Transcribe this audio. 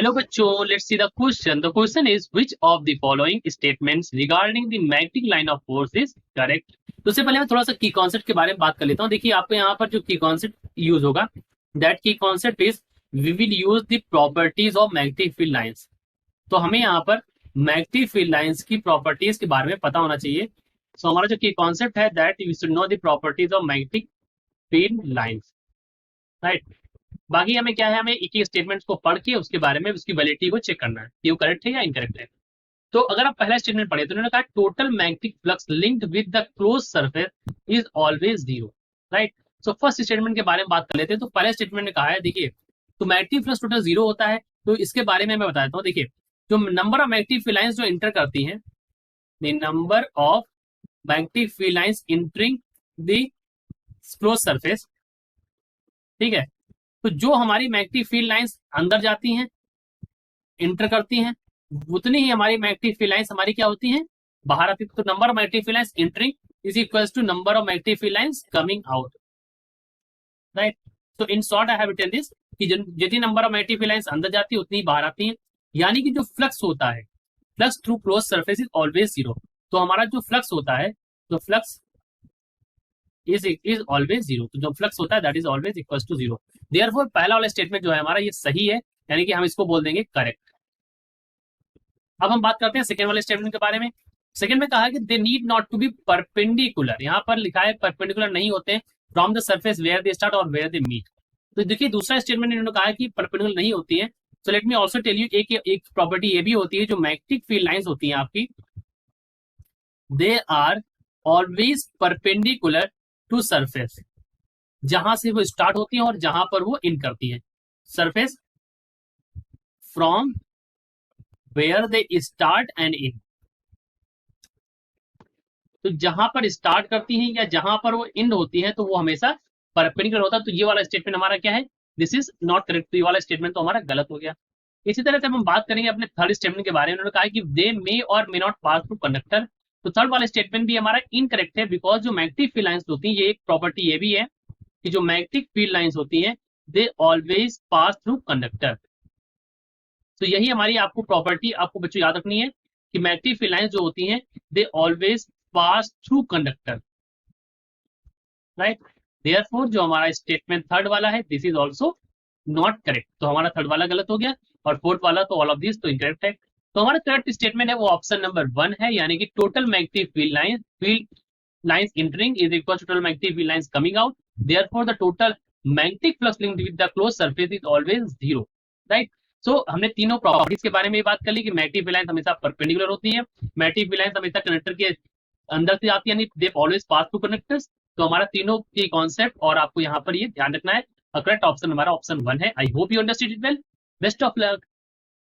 Hello बच्चों, let's see the question. The question is which of the following statements regarding the magnetic line of force is correct. तो उससे पहले मैं थोड़ा सा की कॉन्सेप्ट के बारे में बात कर लेता हूँ. देखिए आपको यहाँ पर जो की कॉन्सेप्ट यूज होगा, that key concept is we will use the properties of magnetic field lines. तो हमें यहाँ पर मैग्नेटिक फील्ड लाइंस की प्रॉपर्टीज के बारे में पता होना चाहिए. सो हमारा जो की कॉन्सेप्ट है that you should know the properties of magnetic field lines, right. बाकी हमें क्या है, हमें एक एक स्टेटमेंट्स को पढ़ के उसके बारे में उसकी वैलिडिटी को चेक करना है कि वो करेक्ट है या इनकरेक्ट है. तो अगर आप पहला स्टेटमेंट पढ़े तो उन्होंने कहा total magnetic flux linked with the close surface is always zero, right. So first statement के बारे में बात कर लेते हैं. तो पहले स्टेटमेंट ने कहा है, देखिए तो मैग्नेटिक फ्लक्स टोटल जीरो होता है. तो इसके बारे में मैं बता देता हूँ. देखिए जो number of magnetic field lines जो इंटर करती हैं, the number of magnetic field lines entering the close surface, ठीक है. तो जो हमारी मैग्नेटिक फील्ड लाइंस अंदर जाती हैं, इंटर करती हैं, उतनी ही हमारी मैग्नेटिक फील्ड लाइंस हमारी क्या होती हैं, बाहर आती है. तो number of magnetic field lines entering is equals to number of magnetic field lines coming out, right. तो in short I have written this कि जितनी number of magnetic field lines अंदर जाती है उतनी ही बाहर आती हैं. यानी कि जो फ्लक्स होता है, flux through close surface is always zero. तो हमारा जो फ्लक्स होता है, तो फ्लक्स इज ऑलवेज जीरो. तो जो फ्लक्स होता है that is always equals to zero. Therefore पहला वाला स्टेटमेंट जो है हमारा ये सही है, यानी कि हम इसको बोल देंगे करेक्ट. अब हम बात करते हैं सेकेंड वाले स्टेटमेंट के बारे में. सेकेंड में कहा है कि they need not to be perpendicular. यहाँ पर लिखा है परपेंडिकुलर नहीं होते from the surface where they start और वेयर दे मीट. तो देखिए दूसरा स्टेटमेंट इन्होंने कहा है कि परपेंडिकुलर नहीं होती है. So let me also tell you, एक प्रॉपर्टी ये भी होती है, जो मैग्नेटिक फील्ड लाइंस होती हैं आपकी, they are always perpendicular to surface. जहां से वो स्टार्ट होती है और जहां पर वो इन करती है, surface from where they start and in. तो जहां पर स्टार्ट करती हैं या जहां पर वो इंड होती है तो वो हमेशा परपेंडिकुलर होता है. तो ये वाला स्टेटमेंट हमारा क्या है, दिस इज नॉट करेक्ट. तो ये वाला स्टेटमेंट तो हमारा गलत हो गया. इसी तरह से हम बात करेंगे अपने थर्ड स्टेटमेंट के बारे में. उन्होंने कहा कि दे मे और may not pass through conductor. तो थर्ड वाला स्टेटमेंट भी हमारा इनकरेक्ट है, बिकॉज जो मैग्नेटिक फील्ड लाइंस होती है, ये एक प्रॉपर्टी ये भी है कि जो मैग्नेटिक फील्ड लाइंस होती है they always pass through conductor. तो यही हमारी आपको प्रॉपर्टी आपको बच्चों याद रखनी है कि मैग्नेटिक फील्ड लाइंस जो होती हैं they always pass through conductor, right. Therefore जो हमारा स्टेटमेंट थर्ड वाला है this is also not correct. तो हमारा थर्ड वाला गलत हो गया और फोर्थ वाला तो ऑल ऑफ दिस तो इनकरेक्ट है. तो हमारा करेक्ट स्टेटमेंट है वो ऑप्शन नंबर 1 है, यानी कि total magnetic field lines entering is equal to total magnetic field lines coming out. Therefore the total magnetic flux linked with the close surface is always zero, right. So हमने तीनों properties के बारे में बात कर ली कि मैग्नेटिक फील्ड लाइंस हमेशा perpendicular होती है, मैग्नेटिक फील्ड लाइंस हमेशा कंडक्टर के अंदर से आती है, यानी they always pass two conductors. तो हमारा तीनों की कॉन्सेप्ट और आपको यहाँ पर ये ध्यान रखना है. करेक्ट ऑप्शन हमारा ऑप्शन 1 है. I hope you understood it well. Best of luck.